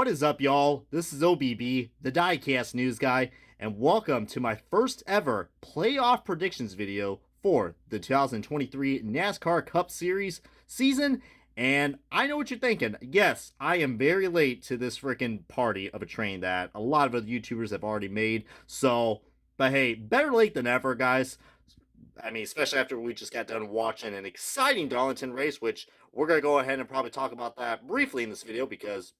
is up, y'all? This is OBB, the Diecast News Guy, and welcome to my first ever playoff predictions video for the 2023 NASCAR Cup Series season. And I know what you're thinking. Yes, I am very late to this freaking party of a train that a lot of other YouTubers have already made. But hey, better late than ever, guys. I mean, especially after we just got done watching an exciting Darlington race, which we're going to go ahead and probably talk about that briefly in this video because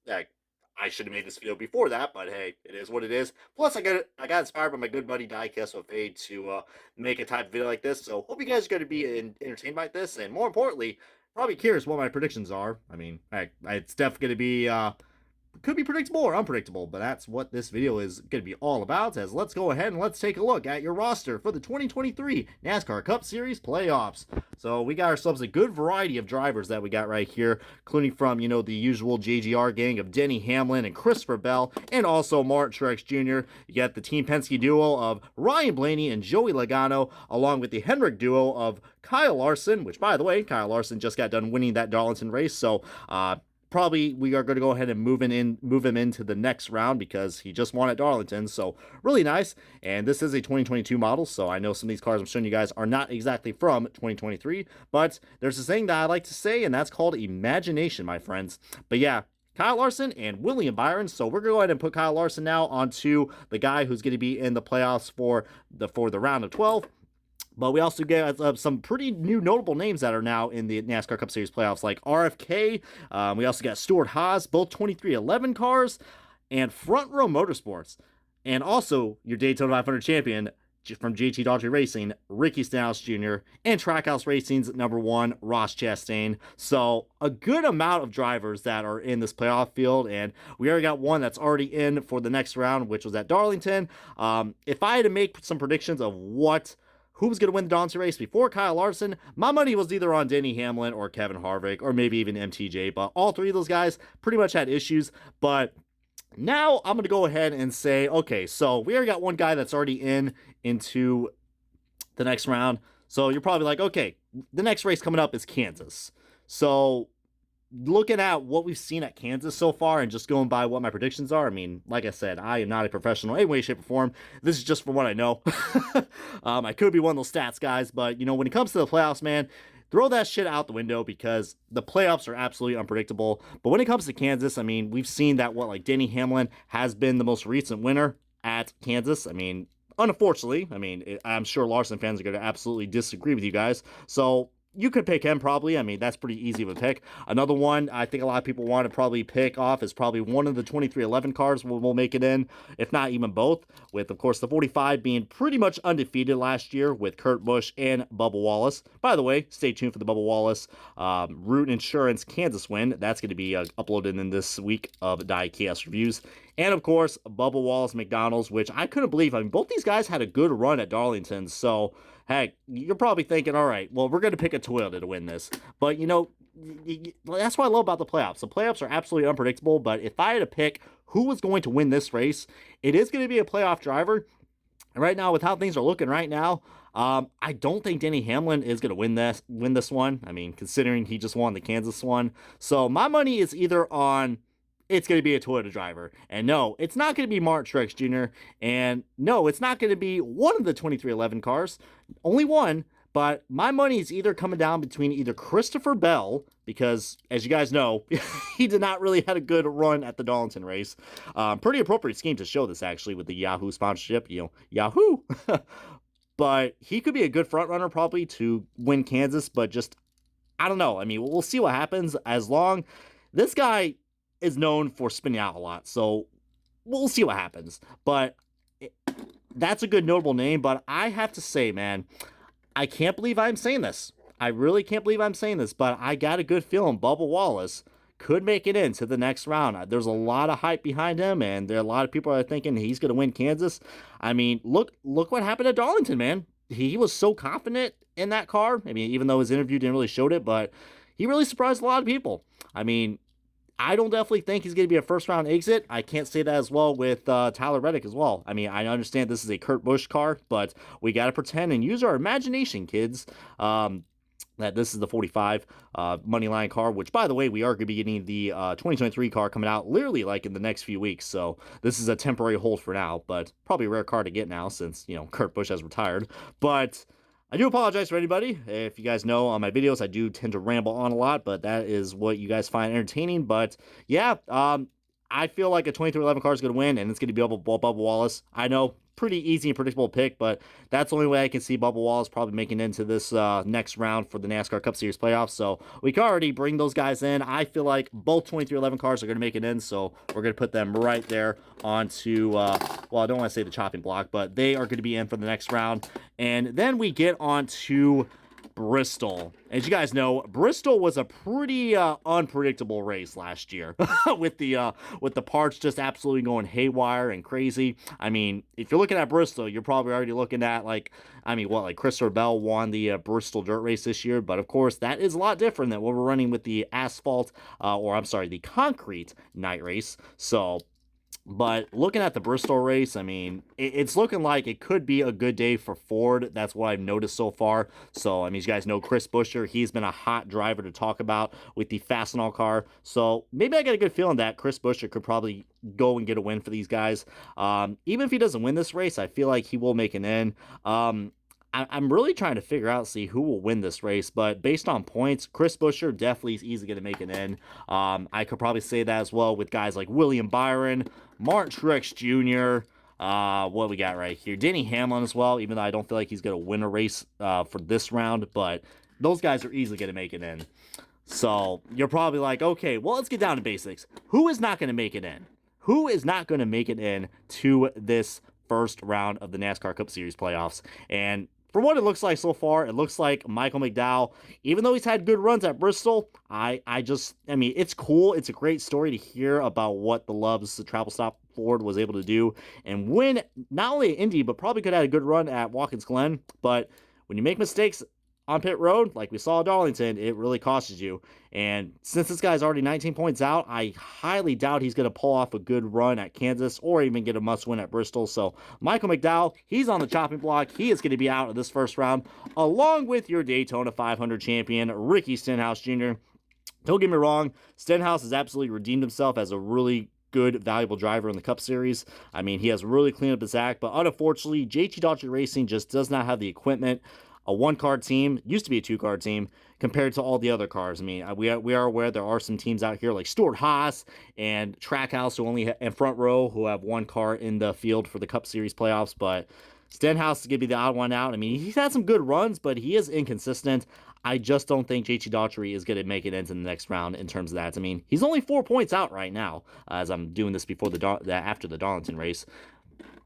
I should have made this video before that, but hey, it is what it is. Plus, I got inspired by my good buddy Diecast with Fade to make a type of video like this, so hope you guys are going to be entertained by this, and more importantly, probably curious what my predictions are. I mean, it's definitely going to be could be predictable or unpredictable, but that's what this video is going to be all about. As let's go ahead and let's take a look at your roster for the 2023 NASCAR Cup Series playoffs. So we got ourselves a good variety of drivers that we got right here, including from, the usual JGR gang of Denny Hamlin and Christopher Bell, and also Martin Truex Jr. You got the Team Penske duo of Ryan Blaney and Joey Logano, along with the Hendrick duo of Kyle Larson, which, by the way, Kyle Larson just got done winning that Darlington race, so probably we are going to go ahead and move him into the next round because he just won at Darlington, so really nice. And this is a 2022 model, so I know some of these cars I'm showing you guys are not exactly from 2023, but there's a thing that I like to say, and that's called imagination, my friends. But yeah, Kyle Larson and William Byron. So we're going to go ahead and put Kyle Larson now onto the guy who's going to be in the playoffs for the round of 12. But we also get some pretty new notable names that are now in the NASCAR Cup Series playoffs, like RFK. We also got Stuart Haas, both 2311 cars, and Front Row Motorsports. And also your Daytona 500 champion from JT Daughtry Racing, Ricky Stenhouse Jr., and Trackhouse Racing's #1, Ross Chastain. So a good amount of drivers that are in this playoff field, and we already got one that's already in for the next round, which was at Darlington. If I had to make some predictions of who was going to win the Darlington race before Kyle Larson, my money was either on Denny Hamlin or Kevin Harvick, or maybe even MTJ, but all three of those guys pretty much had issues. But now I'm going to go ahead and say, okay, so we already got one guy that's already into the next round. So you're probably like, okay, the next race coming up is Kansas. So looking at what we've seen at Kansas so far and just going by what my predictions are, I mean, like I said, I am not a professional in any way, shape, or form. This is just from what I know. I could be one of those stats guys, but, when it comes to the playoffs, man, throw that shit out the window because the playoffs are absolutely unpredictable. But when it comes to Kansas, I mean, we've seen that Denny Hamlin has been the most recent winner at Kansas. I mean, unfortunately, I'm sure Larson fans are going to absolutely disagree with you guys. So you could pick him probably. I mean, that's pretty easy of a pick. Another one I think a lot of people want to probably pick off is probably one of the 2311 cars will make it in, if not even both, with, of course, the 45 being pretty much undefeated last year with Kurt Busch and Bubba Wallace. By the way, stay tuned for the Bubba Wallace Root Insurance Kansas win. That's going to be uploaded in this week of Diecast Reviews. And, of course, Bubba Wallace McDonald's, which I couldn't believe. I mean, both these guys had a good run at Darlington, so heck, you're probably thinking, all right, well, we're going to pick a Toyota to win this. But, that's what I love about the playoffs. The playoffs are absolutely unpredictable, but if I had to pick who was going to win this race, it is going to be a playoff driver. And right now, with how things are looking right now, I don't think Denny Hamlin is going to win this one. I mean, considering he just won the Kansas one. So my money is either on it's going to be a Toyota driver. And no, it's not going to be Martin Truex Jr. And no, it's not going to be one of the 2311 cars. Only one. But my money is either coming down between either Christopher Bell, because as you guys know, he did not really had a good run at the Darlington race. Pretty appropriate scheme to show this, actually, with the Yahoo sponsorship. Yahoo! But he could be a good front runner probably to win Kansas, but just, I don't know. I mean, we'll see what happens this guy is known for spinning out a lot, so we'll see what happens. But that's a good notable name, but I have to say, man, I can't believe I'm saying this. I really can't believe I'm saying this, but I got a good feeling Bubba Wallace could make it into the next round. There's a lot of hype behind him, and there are a lot of people that are thinking he's going to win Kansas. I mean, look what happened at Darlington, man. He was so confident in that car. I mean, even though his interview didn't really show it, but he really surprised a lot of people. I mean, I don't definitely think he's going to be a first-round exit. I can't say that as well with Tyler Reddick as well. I mean, I understand this is a Kurt Busch car, but we got to pretend and use our imagination, kids. that this is the 45 money line car, which, by the way, we are going to be getting the 2023 car coming out literally like in the next few weeks. So this is a temporary hold for now, but probably a rare car to get now since, Kurt Busch has retired. But I do apologize for anybody. If you guys know on my videos, I do tend to ramble on a lot, but that is what you guys find entertaining. But yeah, I feel like a 2311 car is going to win, and it's going to be Bubba Wallace. I know, pretty easy and predictable pick, but that's the only way I can see Bubba Wallace probably making it into this next round for the NASCAR Cup Series playoffs. So we can already bring those guys in. I feel like both 2311 cars are going to make it in, so we're going to put them right there onto, well, I don't want to say the chopping block, but they are going to be in for the next round. And then we get on to Bristol. As you guys know, Bristol was a pretty unpredictable race last year with the parts just absolutely going haywire and crazy. I mean, if you're looking at Bristol, you're probably already looking at like Christopher Bell won the Bristol dirt race this year, but of course that is a lot different than what we're running with the asphalt the concrete night race. So but looking at the Bristol race, I mean, it's looking like it could be a good day for Ford. That's what I've noticed so far. So, I mean, you guys know Chris Buescher. He's been a hot driver to talk about with the Fastenal car. So, maybe I get a good feeling that Chris Buescher could probably go and get a win for these guys. Even if he doesn't win this race, I feel like he will make an in. I'm really trying to figure out, see who will win this race, but based on points, Chris Buescher definitely is easily going to make it in. I could probably say that as well with guys like William Byron, Martin Truex Jr., what we got right here, Denny Hamlin as well, even though I don't feel like he's going to win a race for this round, but those guys are easily going to make it in. So you're probably like, okay, well, let's get down to basics. Who is not going to make it in? Who is not going to make it in to this first round of the NASCAR Cup Series playoffs? And from what it looks like so far, it looks like Michael McDowell, even though he's had good runs at Bristol, I mean, it's cool. It's a great story to hear about what the Loves, the travel stop Ford, was able to do and win not only at Indy, but probably could have had a good run at Watkins Glen. But when you make mistakes on pit road, like we saw at Darlington, it really costs you. And since this guy's already 19 points out, I highly doubt he's going to pull off a good run at Kansas or even get a must-win at Bristol. So Michael McDowell, he's on the chopping block. He is going to be out of this first round, along with your Daytona 500 champion, Ricky Stenhouse Jr. Don't get me wrong, Stenhouse has absolutely redeemed himself as a really good, valuable driver in the Cup Series. I mean, he has really cleaned up his act, but unfortunately, JT Dodger Racing just does not have the equipment. A one-car team, used to be a two-car team, compared to all the other cars. I mean, we are aware there are some teams out here like Stuart Haas and Trackhouse who only and Front Row who have one car in the field for the Cup Series playoffs, but Stenhouse is going to be the odd one out. I mean, he's had some good runs, but he is inconsistent. I just don't think JT Daughtry is going to make it into the next round in terms of that. I mean, he's only 4 points out right now, as I'm doing this before after the Darlington race.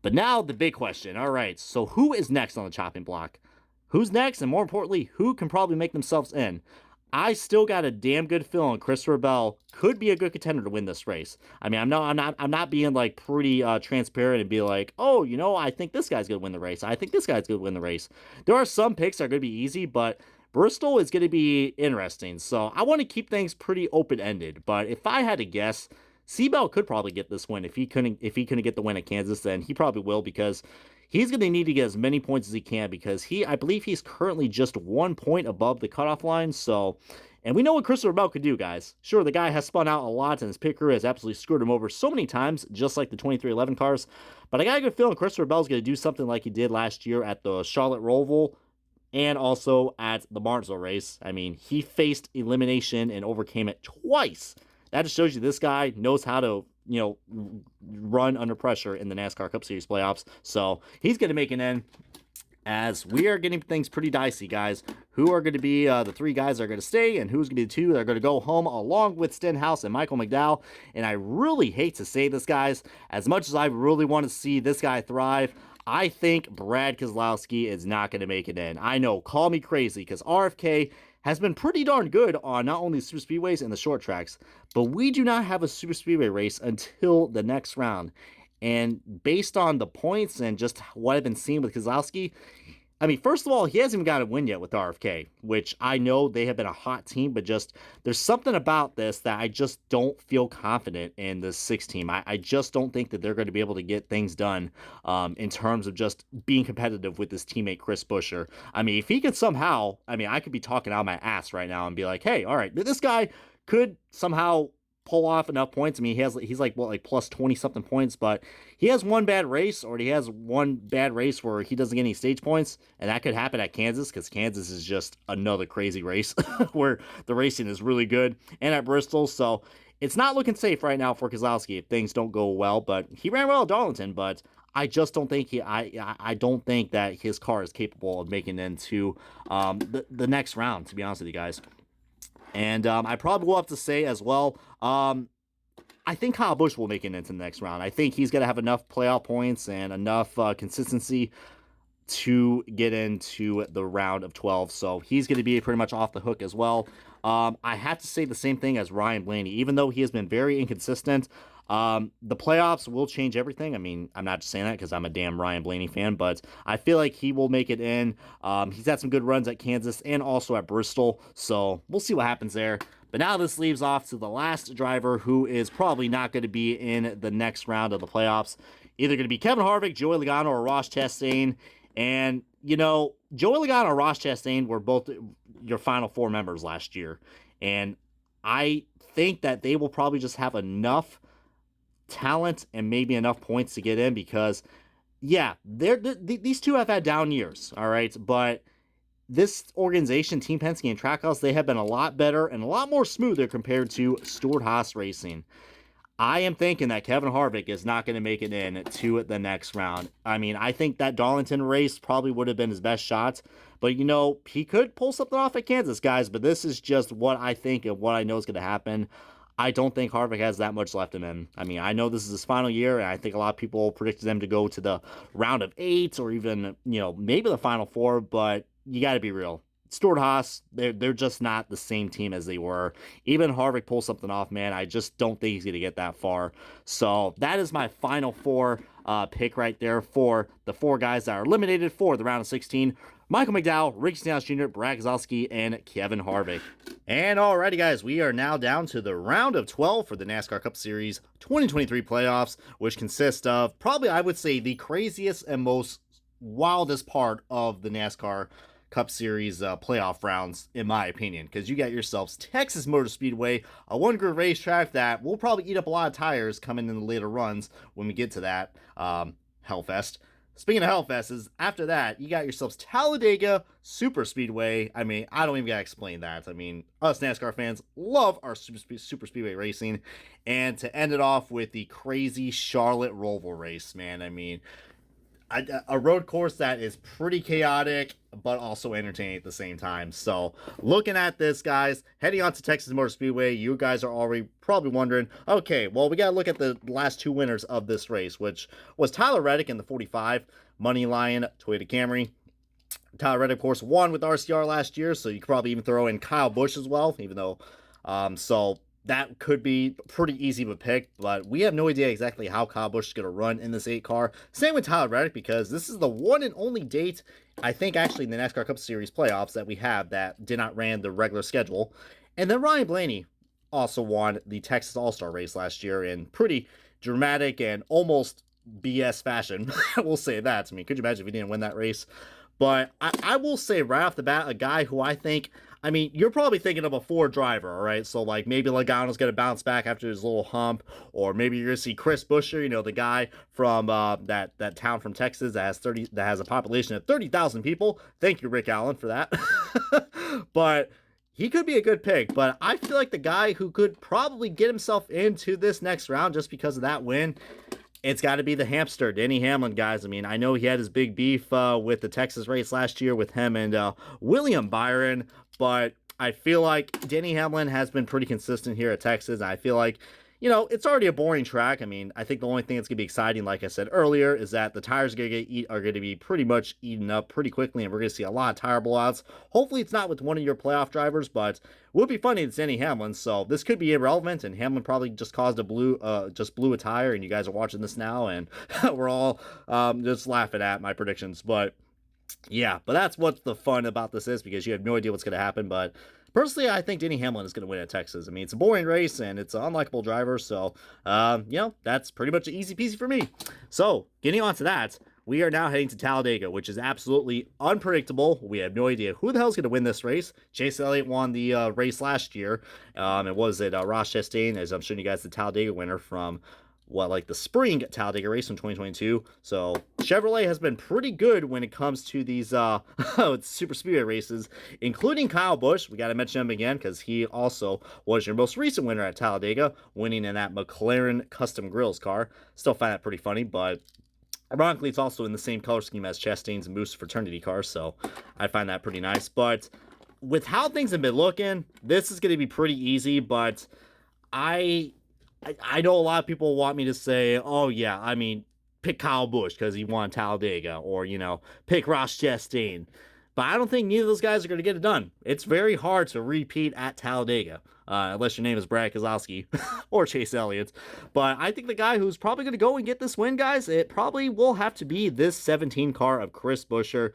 But now the big question. All right, so who is next on the chopping block? Who's next, and more importantly, who can probably make themselves in? I still got a damn good feeling Christopher Bell could be a good contender to win this race. I mean, I'm not being like pretty transparent and be like, oh, I think this guy's gonna win the race. I think this guy's gonna win the race. There are some picks that are gonna be easy, but Bristol is gonna be interesting. So I want to keep things pretty open ended. But if I had to guess, Seabell could probably get this win. If he couldn't get the win at Kansas, then he probably will, because he's going to need to get as many points as he can, because I believe he's currently just 1 point above the cutoff line. So, and we know what Christopher Bell could do, guys. Sure, the guy has spun out a lot, and his pit crew has absolutely screwed him over so many times, just like the 2311 cars. But I got a good feeling Christopher Bell's going to do something like he did last year at the Charlotte Roval and also at the Martinsville race. I mean, he faced elimination and overcame it twice. That just shows you this guy knows how to, run under pressure in the NASCAR Cup Series playoffs. So he's going to make an end, as we are getting things pretty dicey, guys. Who are going to be the three guys that are going to stay, and who's going to be the two that are going to go home, along with Stenhouse and Michael McDowell. And I really hate to say this, guys, as much as I really want to see this guy thrive, I think Brad Keselowski is not going to make it in. I know, call me crazy, because RFK has been pretty darn good on not only super speedways and the short tracks, but we do not have a super speedway race until the next round. And based on the points and just what I've been seeing with Keselowski, I mean, first of all, he hasn't even got a win yet with RFK, which I know they have been a hot team, but just there's something about this that I just don't feel confident in the 6 team. I just don't think that they're going to be able to get things done in terms of just being competitive with his teammate Chris Buescher. I mean, if he could somehow, I mean, I could be talking out of my ass right now and be like, hey, all right, this guy could somehow pull off enough points. I mean, he's like what, like plus 20 something points, but he has one bad race, or he has one bad race where he doesn't get any stage points, and that could happen at Kansas, because Kansas is just another crazy race where the racing is really good, and at Bristol. So it's not looking safe right now for Keselowski if things don't go well. But he ran well at Darlington, but I just don't think I don't think that his car is capable of making it into the next round, to be honest with you guys. And I probably will have to say as well, I think Kyle Busch will make it into the next round. I think he's going to have enough playoff points and enough consistency to get into the round of 12. So he's going to be pretty much off the hook as well. I have to say the same thing as Ryan Blaney. Even though he has been very inconsistent, the playoffs will change everything. I mean, I'm not just saying that because I'm a damn Ryan Blaney fan, but I feel like he will make it in. He's had some good runs at Kansas and also at Bristol, so we'll see what happens there. But now this leaves off to the last driver, who is probably not going to be in the next round of the playoffs. Either going to be Kevin Harvick, Joey Logano, or Ross Chastain. And, you know, Joey Logano and Ross Chastain were both your Final Four members last year. And I think that they will probably just have enough talent and maybe enough points to get in, because, yeah, these two have had down years, all right? But this organization, Team Penske and Trackhouse, they have been a lot better and a lot more smoother compared to Stewart-Haas Racing. I am thinking that Kevin Harvick is not going to make it in to the next round. I mean, I think that Darlington race probably would have been his best shot, but, you know, he could pull something off at Kansas, guys, but this is just what I think and what I know is going to happen. I don't think Harvick has that much left in him. I mean, I know this is his final year, and I think a lot of people predicted them to go to the round of 8 or even, you know, maybe the Final Four, but you got to be real. Stewart-Haas, they're just not the same team as they were. Even Harvick pulls something off, man, I just don't think he's going to get that far. So that is my Final Four pick right there for the 4 guys that are eliminated for the round of 16. Michael McDowell, Ricky Stenhouse Jr., Brad Keselowski, and Kevin Harvick. And alrighty, guys, we are now down to the round of 12 for the NASCAR Cup Series 2023 playoffs, which consist of probably, I would say, the craziest and most wildest part of the NASCAR Cup Series playoff rounds, in my opinion, because you got yourselves Texas Motor Speedway, a one-group racetrack that will probably eat up a lot of tires coming in the later runs when we get to that Hellfest. Speaking of Hellfests, after that, you got yourselves Talladega Super Speedway. I mean, I don't even gotta explain that. I mean, us NASCAR fans love our Super Speedway racing. And to end it off with the crazy Charlotte Roval race, man. I mean, a road course that is pretty chaotic, but also entertaining at the same time. So, looking at this, guys, heading on to Texas Motor Speedway, you guys are already probably wondering, okay, well, we got to look at the last 2 winners of this race, which was Tyler Reddick in the 45, Money Lion, Toyota Camry. Tyler Reddick, of course, won with RCR last year, so you could probably even throw in Kyle Busch as well, even though, so that could be pretty easy of a pick, but we have no idea exactly how Kyle Busch is going to run in this 8 car. Same with Tyler Reddick, because this is the one and only date, I think, actually in the NASCAR Cup Series playoffs that we have that did not ran the regular schedule. And then Ryan Blaney also won the Texas All-Star race last year in pretty dramatic and almost BS fashion. We'll say that. I mean, could you imagine if he didn't win that race? But I will say right off the bat, a guy who I think, I mean, you're probably thinking of a Ford driver, all right? So, like, maybe Logano's going to bounce back after his little hump, or maybe you're going to see Chris Buescher, you know, the guy from that town from Texas that has a population of 30,000 people. Thank you, Rick Allen, for that. But he could be a good pick, but I feel like the guy who could probably get himself into this next round just because of that win, it's got to be the hamster, Denny Hamlin, guys. I mean, I know he had his big beef with the Texas race last year with him and William Byron, but I feel like Denny Hamlin has been pretty consistent here at Texas. I feel like, you know, it's already a boring track. I mean, I think the only thing that's going to be exciting, like I said earlier, is that the tires are going to be pretty much eaten up pretty quickly, and we're going to see a lot of tire blowouts. Hopefully it's not with one of your playoff drivers, but it would be funny it's Denny Hamlin, so this could be irrelevant, and Hamlin probably just caused a blew a tire, and you guys are watching this now, and we're all just laughing at my predictions. But Yeah, but that's what the fun about this is, because you have no idea what's going to happen. But personally, I think Denny Hamlin is going to win at Texas. I mean, it's a boring race and it's an unlikable driver, so that's pretty much easy peasy for me. So getting on to that, we are now heading to Talladega, which is absolutely unpredictable. We have no idea who the hell is going to win this race. Chase Elliott won the race last year. It was Ross Chastain, as I'm showing you guys, the Talladega winner from the spring Talladega race in 2022. So Chevrolet has been pretty good when it comes to these super speedway races, including Kyle Busch. We got to mention him again because he also was your most recent winner at Talladega, winning in that McLaren Custom Grills car. Still find that pretty funny, but ironically, it's also in the same color scheme as Chastain's Moose fraternity car, so I find that pretty nice. But with how things have been looking, this is going to be pretty easy, but I know a lot of people want me to say, oh yeah, I mean, pick Kyle Busch because he won Talladega, or, pick Ross Chastain. But I don't think neither of those guys are going to get it done. It's very hard to repeat at Talladega, unless your name is Brad Keselowski or Chase Elliott. But I think the guy who's probably going to go and get this win, guys, it probably will have to be this 17 car of Chris Buescher,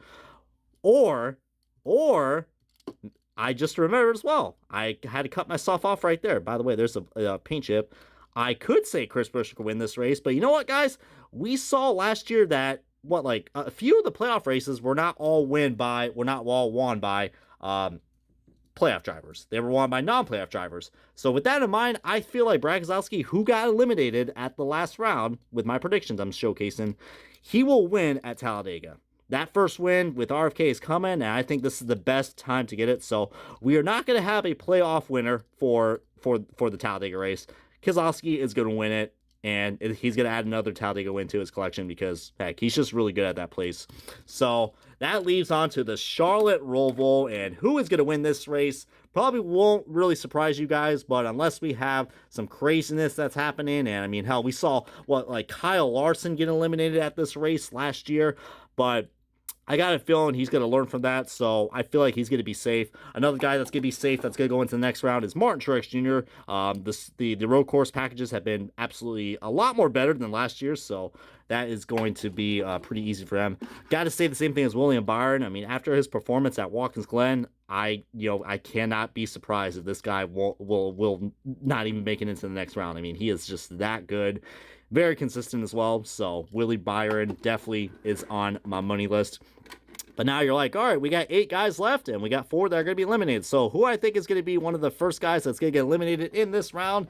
or I just remembered as well, I had to cut myself off right there. By the way, there's a paint chip. I could say Chris Buescher could win this race, but you know what, guys? We saw last year that a few of the playoff races were not all won by playoff drivers. They were won by non-playoff drivers. So with that in mind, I feel like Brad Keselowski, who got eliminated at the last round with my predictions I'm showcasing, he will win at Talladega. That first win with RFK is coming, and I think this is the best time to get it. So we are not going to have a playoff winner for the Talladega race. Keselowski is going to win it, and he's going to add another Talladega win to his collection because, heck, he's just really good at that place. So that leaves on to the Charlotte Roval, and who is going to win this race probably won't really surprise you guys, but unless we have some craziness that's happening, and I mean, hell, we saw Kyle Larson get eliminated at this race last year, but I got a feeling he's going to learn from that, so I feel like he's going to be safe. Another guy that's going to be safe, that's going to go into the next round, is Martin Truex Jr. The road course packages have been absolutely a lot more better than last year, so that is going to be pretty easy for them. Got to say the same thing as William Byron. I mean, after his performance at Watkins Glen, I cannot be surprised if this guy will not even make it into the next round. I mean, he is just that good. Very consistent as well, so Willie Byron definitely is on my money list. But now you're like, all right, we got 8 guys left, and we got 4 that are going to be eliminated. So who I think is going to be one of the first guys that's going to get eliminated in this round?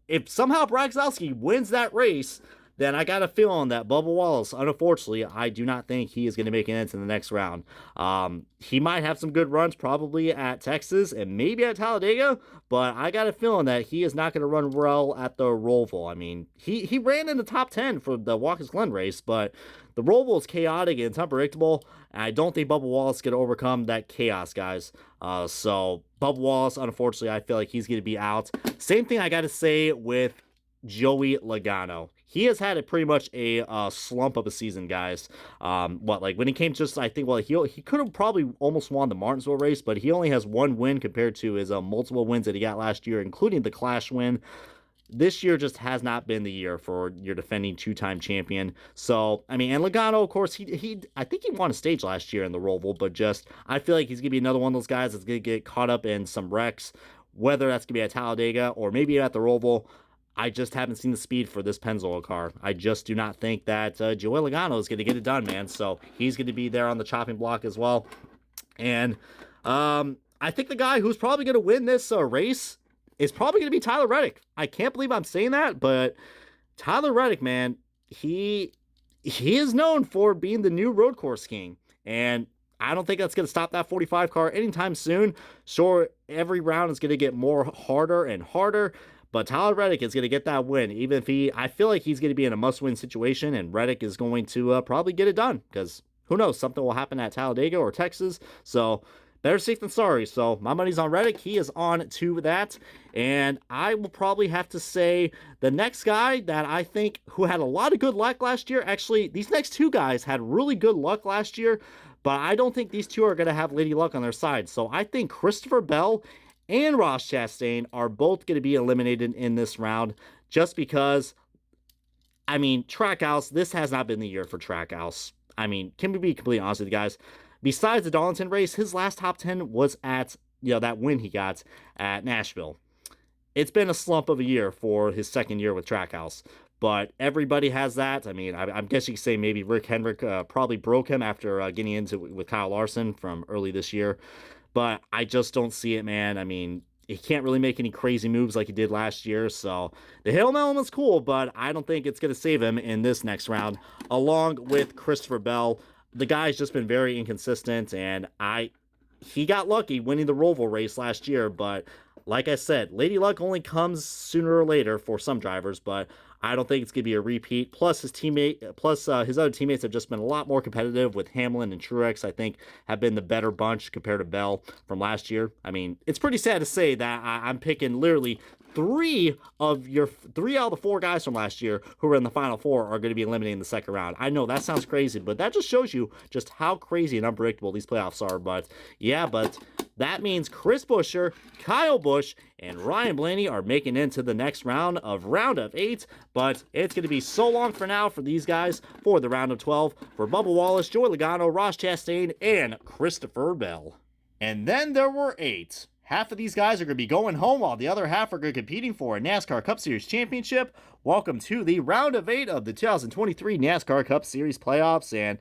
If somehow Brad Keselowski wins that race, then I got a feeling that Bubba Wallace, unfortunately, I do not think he is going to make it into the next round. He might have some good runs probably at Texas and maybe at Talladega, but I got a feeling that he is not going to run well at the Roval. I mean, he ran in the top 10 for the Watkins Glen race, but the Roval is chaotic and it's unpredictable, and I don't think Bubba Wallace is going to overcome that chaos, guys. So Bubba Wallace, unfortunately, I feel like he's going to be out. Same thing I got to say with Joey Logano. He has had pretty much a slump of a season, guys. When he came I think, he could have probably almost won the Martinsville race, but he only has 1 win compared to his multiple wins that he got last year, including the Clash win. This year just has not been the year for your defending 2-time champion. So, I mean, and Logano, of course, I think he won a stage last year in the Roval, but I feel like he's going to be another one of those guys that's going to get caught up in some wrecks, whether that's going to be at Talladega or maybe at the Roval. I just haven't seen the speed for this Pennzoil car. I just do not think that Joey Logano is going to get it done, man. So he's going to be there on the chopping block as well. And I think the guy who's probably going to win this race is probably going to be Tyler Reddick. I can't believe I'm saying that, but Tyler Reddick, man, he is known for being the new road course king. And I don't think that's going to stop that 45 car anytime soon. Sure, every round is going to get harder and harder, but Tyler Reddick is going to get that win, even if I feel like he's going to be in a must-win situation, and Reddick is going to probably get it done, because who knows, something will happen at Talladega or Texas, so better safe than sorry. So my money's on Reddick. He is on to that, and I will probably have to say the next guy that I think who had a lot of good luck last year, actually, these next 2 guys had really good luck last year, but I don't think these 2 are going to have Lady Luck on their side, so I think Christopher Bell and Ross Chastain are both going to be eliminated in this round, just because, I mean, Trackhouse, this has not been the year for Trackhouse. I mean, can we be completely honest with you guys? Besides the Darlington race, his last top 10 was at, that win he got at Nashville. It's been a slump of a year for his second year with Trackhouse, but everybody has that. I mean, I guess you could say maybe Rick Hendrick probably broke him after getting into it with Kyle Larson from early this year, but I just don't see it, man. I mean, he can't really make any crazy moves like he did last year, so the Halo element's cool, but I don't think it's going to save him in this next round, along with Christopher Bell. The guy's just been very inconsistent, and he got lucky winning the Roval race last year, but like I said, Lady Luck only comes sooner or later for some drivers, but I don't think it's going to be a repeat. Plus, his other teammates have just been a lot more competitive with Hamlin and Truex, I think, have been the better bunch compared to Bell from last year. I mean, it's pretty sad to say that I'm picking literally three out of the four guys from last year who were in the final four are going to be eliminated in the second round. I know that sounds crazy, but that just shows you just how crazy and unpredictable these playoffs are. But that means Chris Buescher, Kyle Busch, and Ryan Blaney are making into the next round of 8. But it's going to be so long for now for these guys for the round of 12. For Bubba Wallace, Joey Logano, Ross Chastain, and Christopher Bell. And then there were 8. Half of these guys are going to be going home while the other half are going to be competing for a NASCAR Cup Series championship. Welcome to the round of 8 of the 2023 NASCAR Cup Series playoffs. And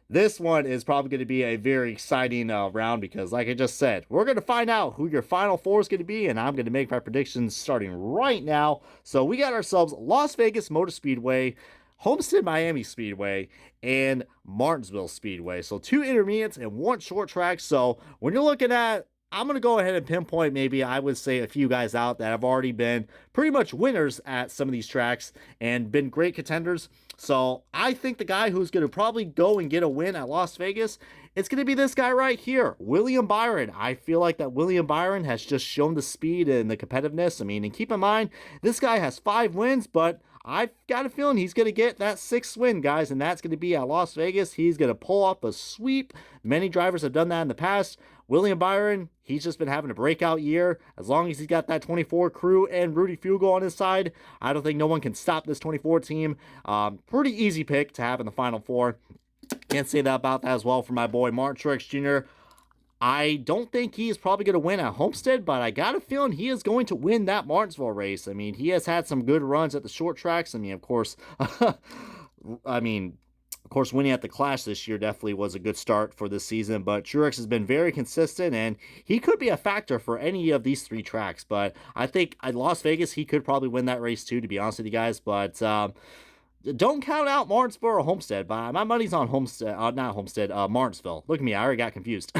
this one is probably going to be a very exciting round because, like I just said, we're going to find out who your final four is going to be, and I'm going to make my predictions starting right now. So we got ourselves Las Vegas Motor Speedway, Homestead Miami Speedway, and Martinsville Speedway. So 2 intermediates and 1 short track. So when you're looking at, I'm going to go ahead and pinpoint maybe I would say a few guys out that have already been pretty much winners at some of these tracks and been great contenders. So I think the guy who's going to probably go and get a win at Las Vegas, it's going to be this guy right here, William Byron. I feel like that William Byron has just shown the speed and the competitiveness. I mean, and keep in mind, this guy has 5 wins, but I've got a feeling he's going to get that 6th win, guys, and that's going to be at Las Vegas. He's going to pull off a sweep. Many drivers have done that in the past. William Byron, he's just been having a breakout year. As long as he's got that 24 crew and Rudy Fugle on his side, I don't think no one can stop this 24 team. Pretty easy pick to have in the Final Four. Can't say that about that as well for my boy Martin Truex Jr. I don't think he is probably going to win at Homestead, but I got a feeling he is going to win that Martinsville race. I mean, he has had some good runs at the short tracks. I mean, of course, winning at the Clash this year definitely was a good start for this season, but Truex has been very consistent, and he could be a factor for any of these 3 tracks. But I think at Las Vegas, he could probably win that race too, to be honest with you guys. But don't count out Martinsville or Homestead. But my money's on Martinsville. Look at me, I already got confused.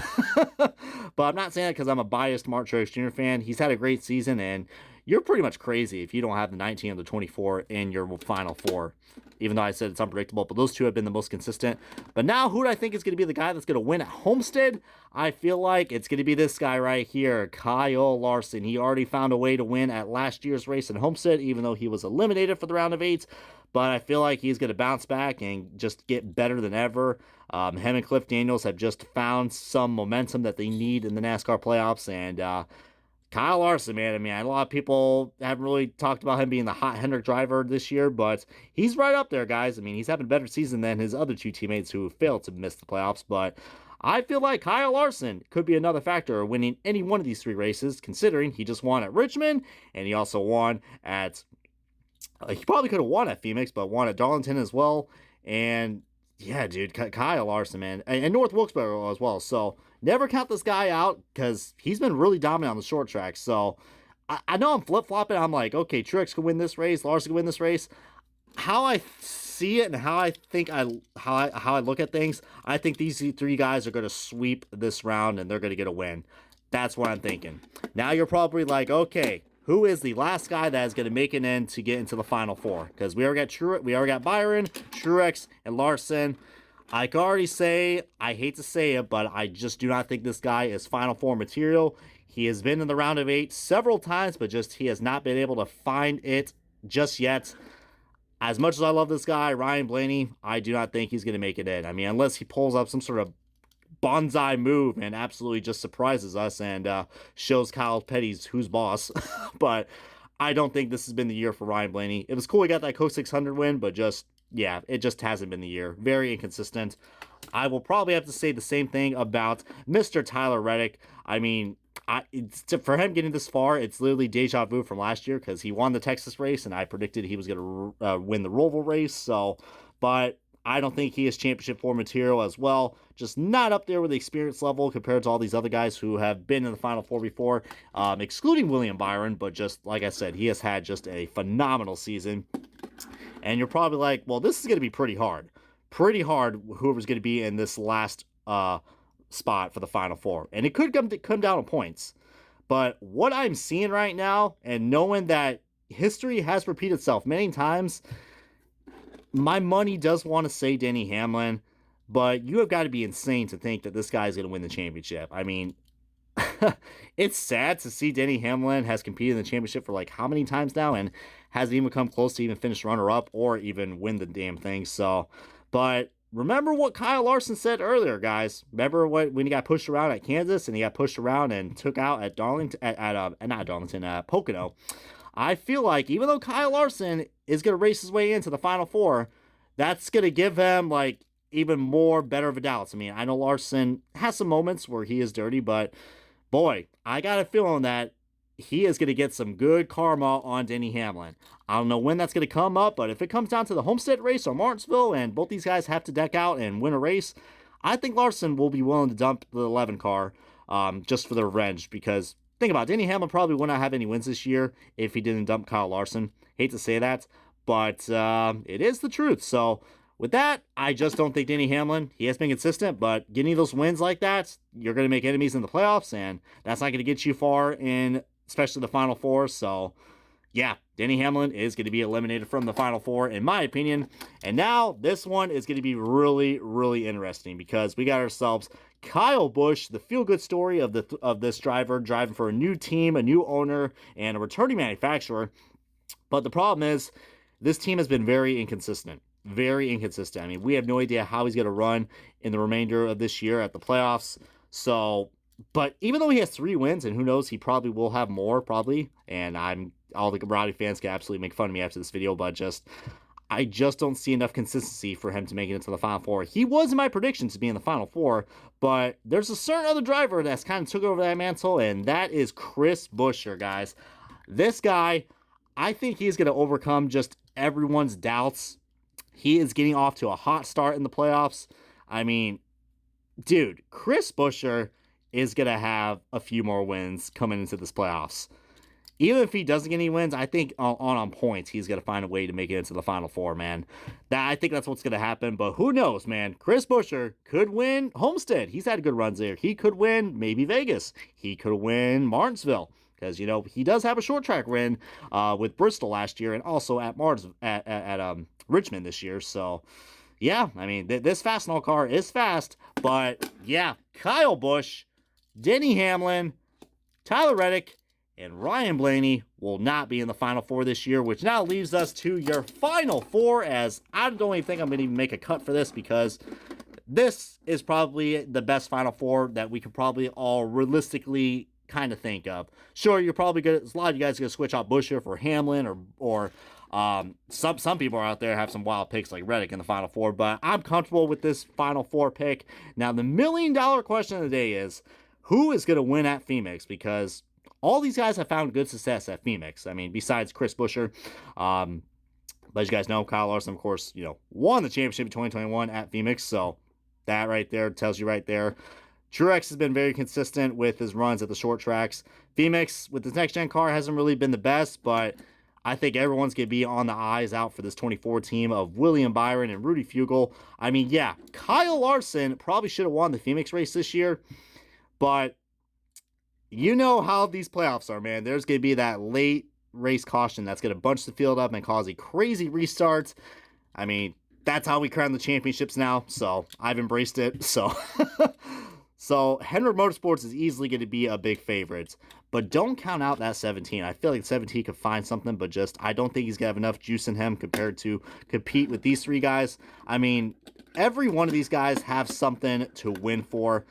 But I'm not saying that because I'm a biased Martin Truex Jr. fan. He's had a great season, and you're pretty much crazy if you don't have the 19 or the 24 in your Final Four. Even though I said it's unpredictable, but those 2 have been the most consistent. But now, who do I think is going to be the guy that's going to win at Homestead? I feel like it's going to be this guy right here, Kyle Larson. He already found a way to win at last year's race in Homestead, even though he was eliminated for the round of 8. But I feel like he's going to bounce back and just get better than ever. Him and Cliff Daniels have just found some momentum that they need in the NASCAR playoffs, and Kyle Larson, man, I mean, a lot of people haven't really talked about him being the hot Hendrick driver this year, but he's right up there, guys. I mean, he's having a better season than his other 2 teammates who failed to miss the playoffs, but I feel like Kyle Larson could be another factor of winning any one of these 3 races, considering he just won at Richmond, and he also won at, he probably could have won at Phoenix, but won at Darlington as well, and yeah, dude, Kyle Larson, man, and North Wilkesboro as well. So never count this guy out because he's been really dominant on the short track. So I know I'm flip-flopping. I'm like, okay, Truex could win this race, Larson could win this race. How I see it and how I think how I look at things, I think these 3 guys are going to sweep this round and they're going to get a win. That's what I'm thinking. Now you're probably like, okay, who is the last guy that is going to make it in to get into the Final Four? Because we already got Byron, Truex, and Larson. I can already say, I hate to say it, but I just do not think this guy is Final Four material. He has been in the round of 8 several times, but just he has not been able to find it just yet. As much as I love this guy, Ryan Blaney, I do not think he's going to make it in. I mean, unless he pulls up some sort of bonsai move and absolutely just surprises us and shows Kyle Petty's who's boss. But I don't think this has been the year for Ryan Blaney. It was cool he got that Coke 600 win, but just yeah, it just hasn't been the year. Very inconsistent. I will probably have to say the same thing about Mr. Tyler Reddick. I mean, for him getting this far, it's literally deja vu from last year because he won the Texas race, and I predicted he was going to win the Roval race. So, but I don't think he is championship form material as well. Just not up there with the experience level compared to all these other guys who have been in the Final Four before, excluding William Byron. But just like I said, he has had just a phenomenal season. And you're probably like, well, this is going to be pretty hard. Pretty hard, whoever's going to be in this last spot for the Final Four. And it could come down to points. But what I'm seeing right now, and knowing that history has repeated itself many times, my money does want to say Denny Hamlin, but you have got to be insane to think that this guy's going to win the championship. I mean, it's sad to see Denny Hamlin has competed in the championship for like how many times now and hasn't even come close to even finish runner-up or even win the damn thing. So, but remember what Kyle Larson said earlier, guys. Remember when he got pushed around at Kansas and he got pushed around and took out at Pocono. I feel like even though Kyle Larson is going to race his way into the Final Four, that's going to give him like even more better of a doubts. I mean, I know Larson has some moments where he is dirty, but boy, I got a feeling that he is going to get some good karma on Denny Hamlin. I don't know when that's going to come up, but if it comes down to the Homestead race or Martinsville and both these guys have to deck out and win a race, I think Larson will be willing to dump the 11 car just for the revenge because think about it, Denny Hamlin probably would not have any wins this year if he didn't dump Kyle Larson. Hate to say that, but it is the truth. So with that, I just don't think Denny Hamlin, he has been consistent, but getting those wins like that, you're going to make enemies in the playoffs, and that's not going to get you far in, especially the Final Four. So, yeah, Denny Hamlin is going to be eliminated from the Final Four, in my opinion. And now this one is going to be really, really interesting because we got ourselves Kyle Busch, the feel-good story of this driver driving for a new team, a new owner, and a returning manufacturer. But the problem is this team has been very inconsistent. Very inconsistent. I mean, we have no idea how he's going to run in the remainder of this year at the playoffs. So, but even though he has 3 wins, and who knows, he probably will have more, probably. And all the Rowdy fans can absolutely make fun of me after this video, but I just don't see enough consistency for him to make it into the Final Four. He was in my predictions to be in the Final Four, but there's a certain other driver that's kind of took over that mantle, and that is Chris Buescher, guys. This guy, I think he's going to overcome just everyone's doubts. He is getting off to a hot start in the playoffs. I mean, dude, Chris Buescher is going to have a few more wins coming into this playoffs. Even if he doesn't get any wins, I think on points, he's going to find a way to make it into the Final Four, man. I think that's what's going to happen, but who knows, man. Chris Buescher could win Homestead. He's had good runs there. He could win maybe Vegas. He could win Martinsville. Because, you know, he does have a short track win with Bristol last year and also at Richmond this year. So, yeah, I mean, this Fastenal car is fast. But, yeah, Kyle Busch, Denny Hamlin, Tyler Reddick, and Ryan Blaney will not be in the Final Four this year, which now leaves us to your Final Four, as I don't even think I'm going to even make a cut for this because this is probably the best Final Four that we could probably all realistically kind of think of. Sure, you're probably good. A lot of you guys are gonna switch out Buescher for Hamlin, or some people are out there have some wild picks like Reddick in the Final Four. But I'm comfortable with this Final Four pick. Now, the $1 million question of the day is who is gonna win at Phoenix, because all these guys have found good success at Phoenix. I mean, besides Chris Buescher. But as you guys know, Kyle Larson, of course, won the championship in 2021 at Phoenix. So that right there tells you right there. Truex has been very consistent with his runs at the short tracks. Phoenix, with his next-gen car, hasn't really been the best, but I think everyone's going to be on the eyes out for this 24 team of William Byron and Rudy Fugle. I mean, yeah, Kyle Larson probably should have won the Phoenix race this year, but you know how these playoffs are, man. There's going to be that late race caution that's going to bunch the field up and cause a crazy restart. I mean, that's how we crown the championships now, so I've embraced it, so... So, Hendrick Motorsports is easily going to be a big favorite. But don't count out that 17. I feel like 17 could find something, but I don't think he's going to have enough juice in him compared to compete with these 3 guys. I mean, every one of these guys have something to win for.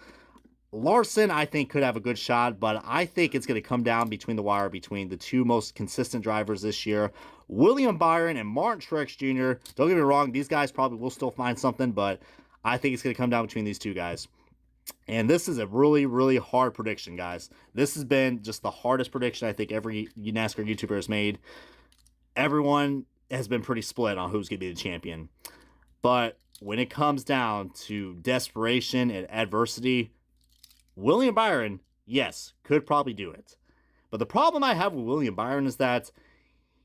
Larson, I think, could have a good shot, but I think it's going to come down between the wire between the two most consistent drivers this year, William Byron and Martin Truex Jr. Don't get me wrong, these guys probably will still find something, but I think it's going to come down between these two guys. And this is a really, really hard prediction, guys. This has been just the hardest prediction I think every NASCAR YouTuber has made. Everyone has been pretty split on who's going to be the champion. But when it comes down to desperation and adversity, William Byron, yes, could probably do it. But the problem I have with William Byron is that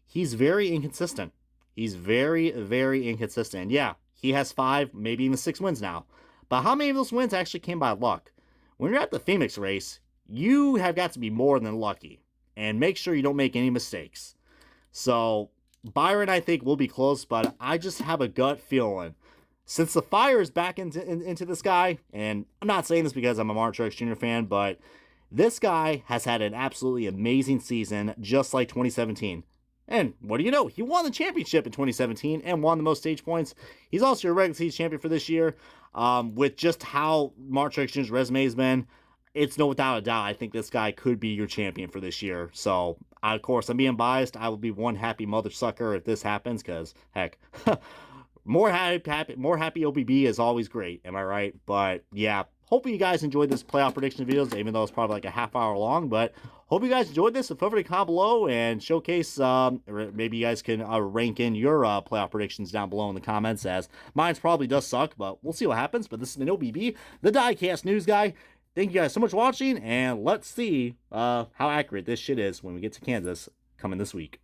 he's very inconsistent. He's very, very inconsistent. And yeah, he has 5, maybe even 6 wins now. But how many of those wins actually came by luck? When you're at the Phoenix race, you have got to be more than lucky. And make sure you don't make any mistakes. So, Byron, I think, will be close, but I just have a gut feeling. Since the fire is back into this guy, and I'm not saying this because I'm a Martin Truex Jr. fan, but this guy has had an absolutely amazing season, just like 2017. And what do you know? He won the championship in 2017 and won the most stage points. He's also your regular season champion for this year. With just how Martin Truex Jr.'s resume has been, it's no without a doubt, I think this guy could be your champion for this year. So, of course, I'm being biased. I will be one happy mother sucker if this happens, because, heck... More happy OBB is always great, am I right? But yeah, hopefully you guys enjoyed this playoff prediction videos, even though it's probably like a half hour long. But hope you guys enjoyed this. So feel free to comment below and showcase, or maybe you guys can rank in your playoff predictions down below in the comments, as mine probably does suck, but we'll see what happens. But this has been OBB, the Diecast News Guy. Thank you guys so much for watching, and let's see how accurate this shit is when we get to Kansas coming this week.